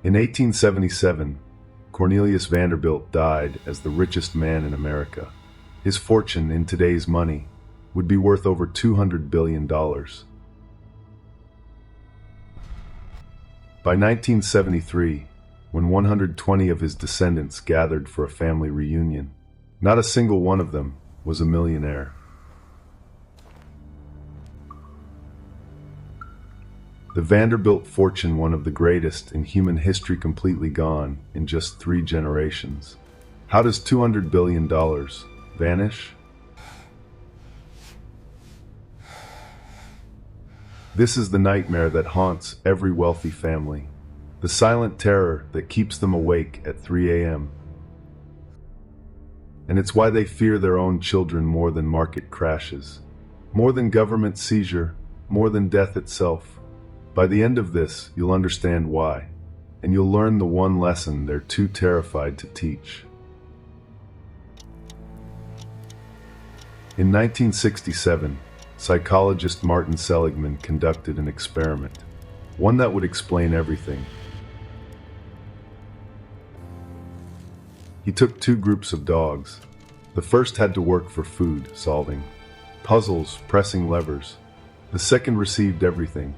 In 1877, Cornelius Vanderbilt died as the richest man in America. His fortune in today's money would be worth over $200 billion. By 1973, when 120 of his descendants gathered for a family reunion, not a single one of them was a millionaire. The Vanderbilt fortune, one of the greatest in human history, completely gone in just 3 generations. How does $200 billion vanish? This is the nightmare that haunts every wealthy family, the silent terror that keeps them awake at 3 a.m. And it's why they fear their own children more than market crashes, more than government seizure, more than death itself. By the end of this, you'll understand why, and you'll learn the one lesson they're too terrified to teach. In 1967, psychologist Martin Seligman conducted an experiment, one that would explain everything. He took 2 groups of dogs. The first had to work for food, solving puzzles, pressing levers. The second received everything.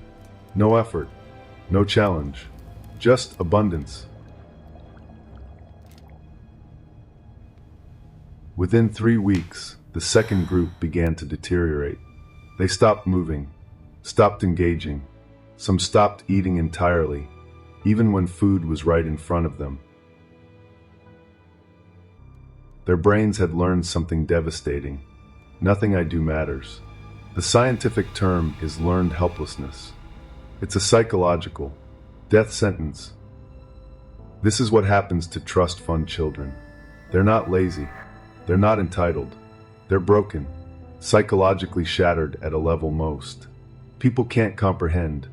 No effort, no challenge, just abundance. Within 3 weeks, the second group began to deteriorate. They stopped moving, stopped engaging. Some stopped eating entirely, even when food was right in front of them. Their brains had learned something devastating. Nothing I do matters. The scientific term is learned helplessness. It's a psychological death sentence. This is what happens to trust fund children. They're not lazy. They're not entitled. They're broken, psychologically shattered at a level most people can't comprehend.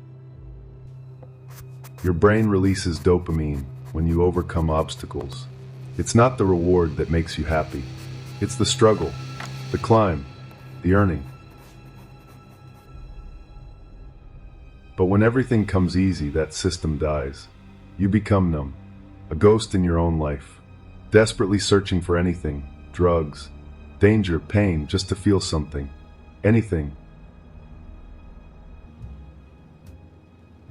Your brain releases dopamine when you overcome obstacles. It's not the reward that makes you happy. It's the struggle, the climb, the earning. But when everything comes easy, that system dies. You become numb, a ghost in your own life, desperately searching for anything, drugs, danger, pain, just to feel something, anything.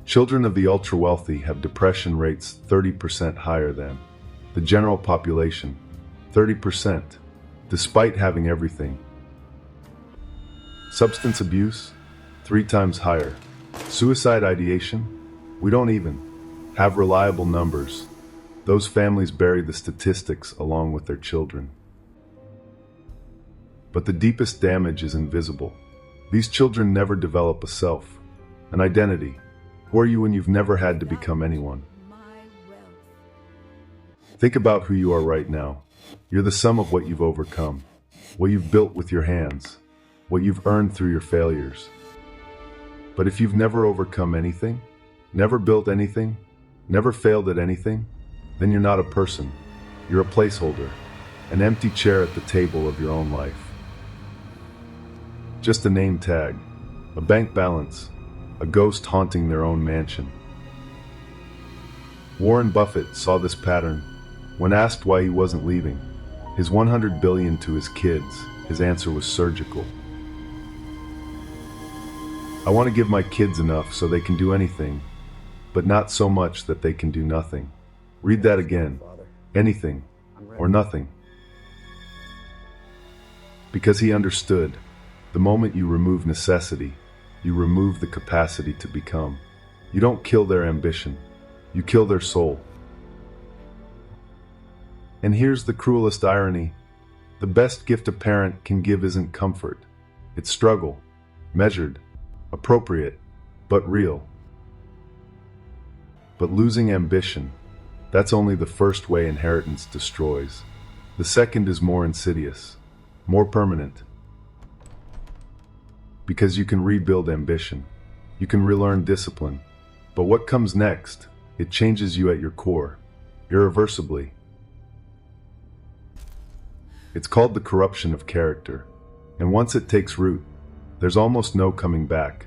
Children of the ultra-wealthy have depression rates 30% higher than the general population, 30%, despite having everything. Substance abuse, 3 times higher. Suicide ideation, we don't even have reliable numbers. Those families bury the statistics along with their children. But the deepest damage is invisible. These children never develop a self, an identity. Who are you when you've never had to become anyone? Think about who you are right now. You're the sum of what you've overcome, what you've built with your hands, what you've earned through your failures. But if you've never overcome anything, never built anything, never failed at anything, then you're not a person. You're a placeholder, an empty chair at the table of your own life. Just a name tag, a bank balance, a ghost haunting their own mansion. Warren Buffett saw this pattern. When asked why he wasn't leaving his $100 billion to his kids, his answer was surgical. I want to give my kids enough so they can do anything, but not so much that they can do nothing. Read that again. Anything or nothing. Because he understood, the moment you remove necessity, you remove the capacity to become. You don't kill their ambition, you kill their soul. And here's the cruelest irony. The best gift a parent can give isn't comfort. It's struggle, measured, appropriate, but real. But losing ambition, that's only the first way inheritance destroys. The second is more insidious, more permanent. Because you can rebuild ambition, you can relearn discipline, but what comes next, it changes you at your core, irreversibly. It's called the corruption of character, and once it takes root, there's almost no coming back.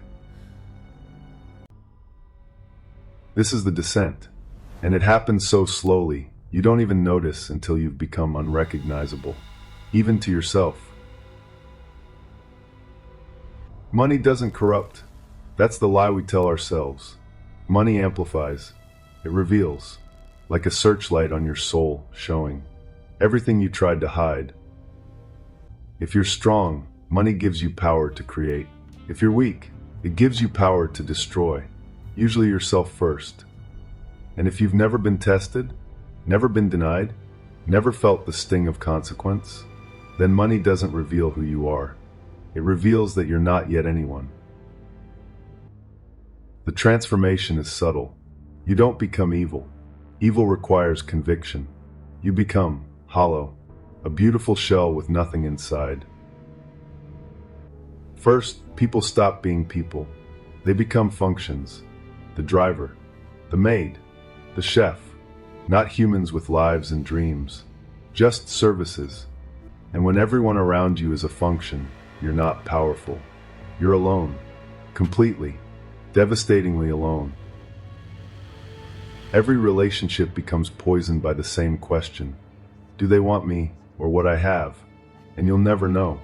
This is the descent, And it happens so slowly, you don't even notice until you've become unrecognizable, even to yourself. Money doesn't corrupt. That's the lie we tell ourselves. Money amplifies. It reveals, like a searchlight on your soul, showing everything you tried to hide. If you're strong, money gives you power to create. If you're weak, it gives you power to destroy, usually yourself first. And if you've never been tested, never been denied, never felt the sting of consequence, then money doesn't reveal who you are. It reveals that you're not yet anyone. The transformation is subtle. You don't become evil. Evil requires conviction. You become hollow, a beautiful shell with nothing inside. First, people stop being people. They become functions. The driver, the maid, the chef, not humans with lives and dreams, just services. And when everyone around you is a function, you're not powerful. You're alone, completely, devastatingly alone. Every relationship becomes poisoned by the same question. Do they want me or what I have? And you'll never know.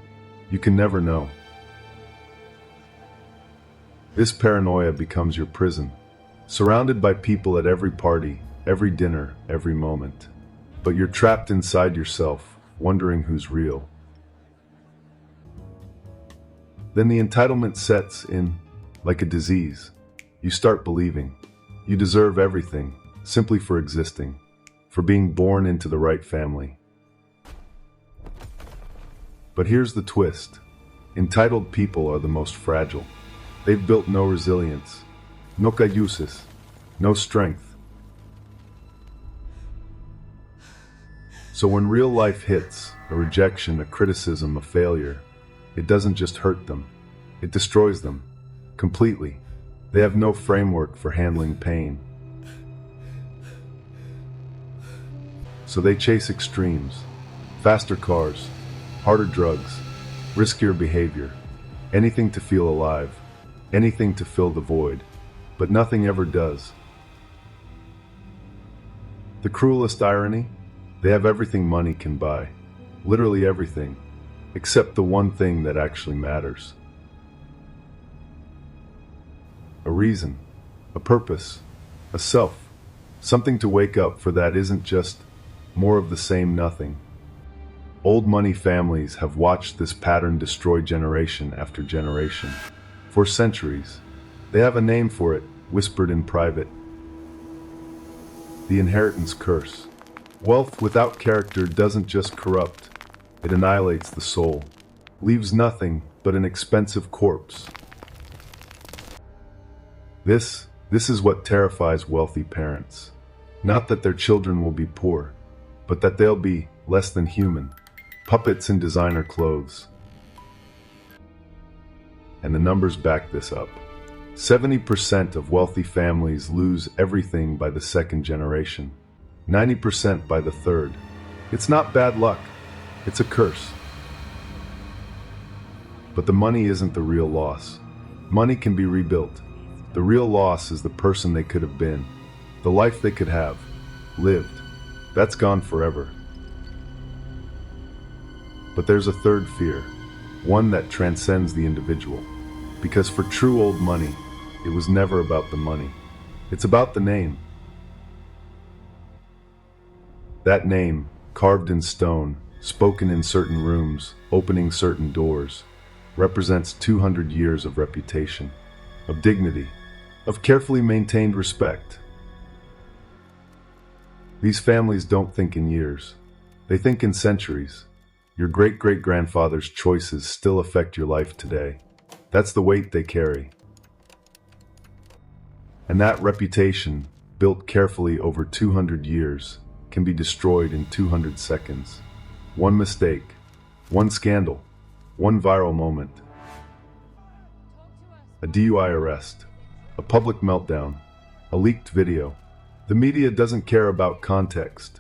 You can never know. This paranoia becomes your prison, surrounded by people at every party, every dinner, every moment. But you're trapped inside yourself, wondering who's real. Then the entitlement sets in, like a disease. You start believing you deserve everything, simply for existing, for being born into the right family. But here's the twist. Entitled people are the most fragile. They've built no resilience, no cayuses, no strength. So when real life hits, a rejection, a criticism, a failure, it doesn't just hurt them, it destroys them, completely. They have no framework for handling pain. So they chase extremes, faster cars, harder drugs, riskier behavior, anything to feel alive, anything to fill the void, but nothing ever does. The cruelest irony? They have everything money can buy, literally everything, except the one thing that actually matters. A reason, a purpose, a self, something to wake up for that isn't just more of the same nothing. Old money families have watched this pattern destroy generation after generation. For centuries. They have a name for it, whispered in private. The inheritance curse. Wealth without character doesn't just corrupt, it annihilates the soul, leaves nothing but an expensive corpse. This is what terrifies wealthy parents. Not that their children will be poor, but that they'll be less than human, puppets in designer clothes. And the numbers back this up. 70% of wealthy families lose everything by the second generation, 90% by the third. It's not bad luck, it's a curse. But the money isn't the real loss. Money can be rebuilt. The real loss is the person they could have been, the life they could have lived. That's gone forever. But there's a third fear, one that transcends the individual. Because for true old money, it was never about the money. It's about the name. That name, carved in stone, spoken in certain rooms, opening certain doors, represents 200 years of reputation, of dignity, of carefully maintained respect. These families don't think in years. They think in centuries. Your great-great-grandfather's choices still affect your life today. That's the weight they carry. And that reputation, built carefully over 200 years, can be destroyed in 200 seconds. One mistake, one scandal, one viral moment. A DUI arrest, a public meltdown, a leaked video. The media doesn't care about context.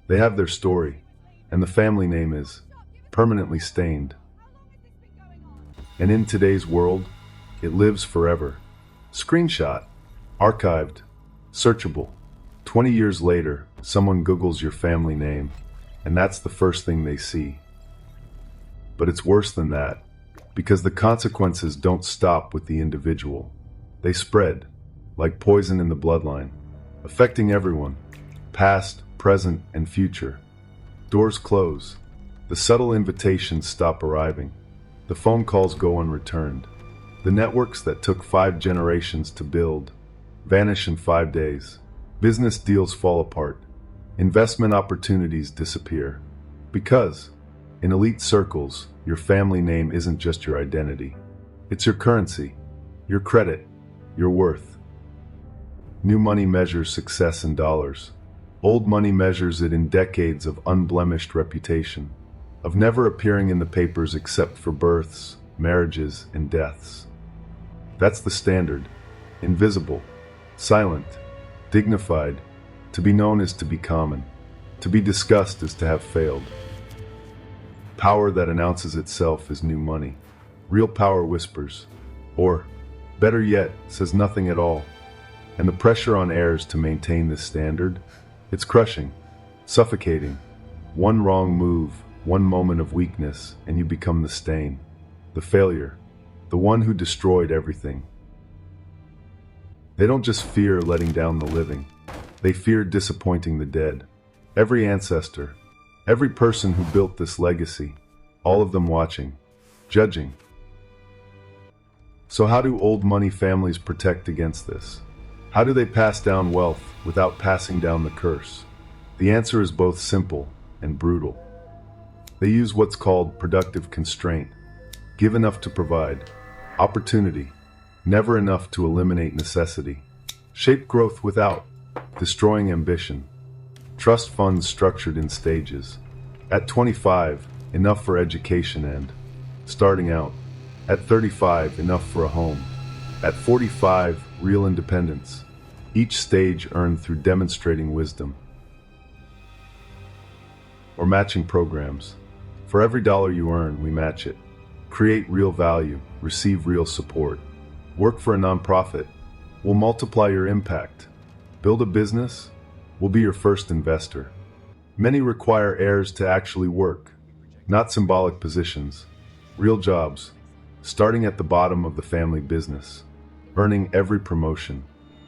They have their story, and the family name is permanently stained. And in today's world, it lives forever. Screenshot, archived, searchable, 20 years later, someone Googles your family name, and that's the first thing they see. But it's worse than that, because the consequences don't stop with the individual. They spread, like poison in the bloodline, affecting everyone, past, present, and future. Doors close. The subtle invitations stop arriving. The phone calls go unreturned. The networks that took 5 generations to build vanish in 5 days. Business deals fall apart. Investment opportunities disappear. Because, in elite circles, your family name isn't just your identity. It's your currency, your credit, your worth. New money measures success in dollars. Old money measures it in decades of unblemished reputation, of never appearing in the papers except for births, marriages, and deaths. That's the standard. Invisible, silent, dignified. To be known is to be common. To be discussed is to have failed. Power that announces itself is new money. Real power whispers, or, better yet, says nothing at all. And the pressure on heirs to maintain this standard, it's crushing, suffocating. One wrong move, one moment of weakness, and you become the stain, the failure, the one who destroyed everything. They don't just fear letting down the living, they fear disappointing the dead. Every ancestor, every person who built this legacy, all of them watching, judging. So how do old money families protect against this? How do they pass down wealth without passing down the curse? The answer is both simple and brutal. They use what's called productive constraint. Give enough to provide. Opportunity. Never enough to eliminate necessity. Shape growth without destroying ambition. Trust funds structured in stages. At 25, enough for education and starting out. At 35, enough for a home. At 45, real independence. Each stage earned through demonstrating wisdom. Or matching programs. For every dollar you earn, we match it. Create real value, receive real support. Work for a nonprofit. We'll multiply your impact. Build a business. We'll be your first investor. Many require heirs to actually work, not symbolic positions. Real jobs, starting at the bottom of the family business, earning every promotion,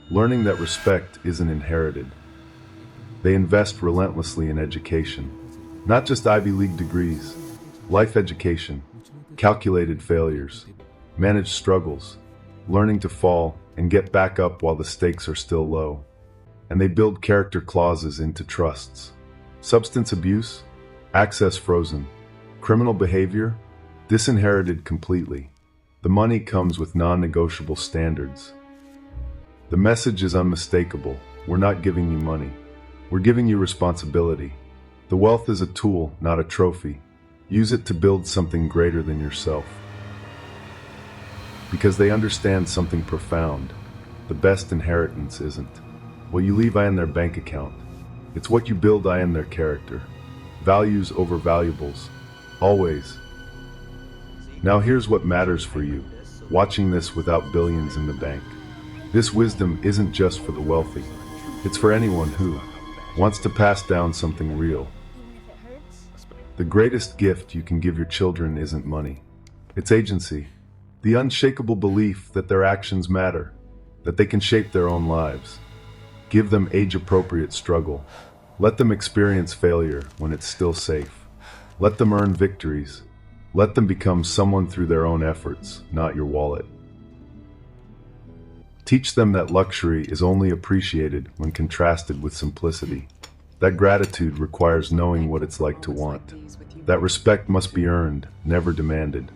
learning that respect isn't inherited. They invest relentlessly in education, not just Ivy League degrees, life education, calculated failures, managed struggles, learning to fall and get back up while the stakes are still low. And they build character clauses into trusts. Substance abuse, access frozen. Criminal behavior, disinherited completely. The money comes with non-negotiable standards. The message is unmistakable. We're not giving you money. We're giving you responsibility. The wealth is a tool, not a trophy. Use it to build something greater than yourself. Because they understand something profound. The best inheritance isn't what you leave in their bank account. It's what you build in their character. Values over valuables. Always. Now here's what matters for you, watching this without billions in the bank. This wisdom isn't just for the wealthy. It's for anyone who wants to pass down something real. The greatest gift you can give your children isn't money. It's agency. The unshakable belief that their actions matter, that they can shape their own lives. Give them age-appropriate struggle. Let them experience failure when it's still safe. Let them earn victories. Let them become someone through their own efforts, not your wallet. Teach them that luxury is only appreciated when contrasted with simplicity. That gratitude requires knowing what it's like to want. That respect must be earned, never demanded.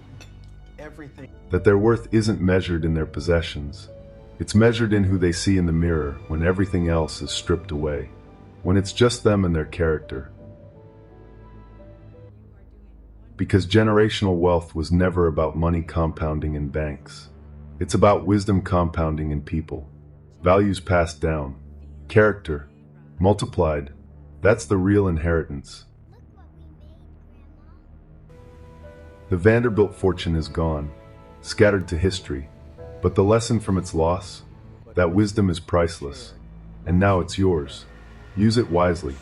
That their worth isn't measured in their possessions. It's measured in who they see in the mirror when everything else is stripped away. When it's just them and their character. Because generational wealth was never about money compounding in banks. It's about wisdom compounding in people. Values passed down. Character. Multiplied. That's the real inheritance. The Vanderbilt fortune is gone, scattered to history. But the lesson from its loss? That wisdom is priceless. And now it's yours. Use it wisely.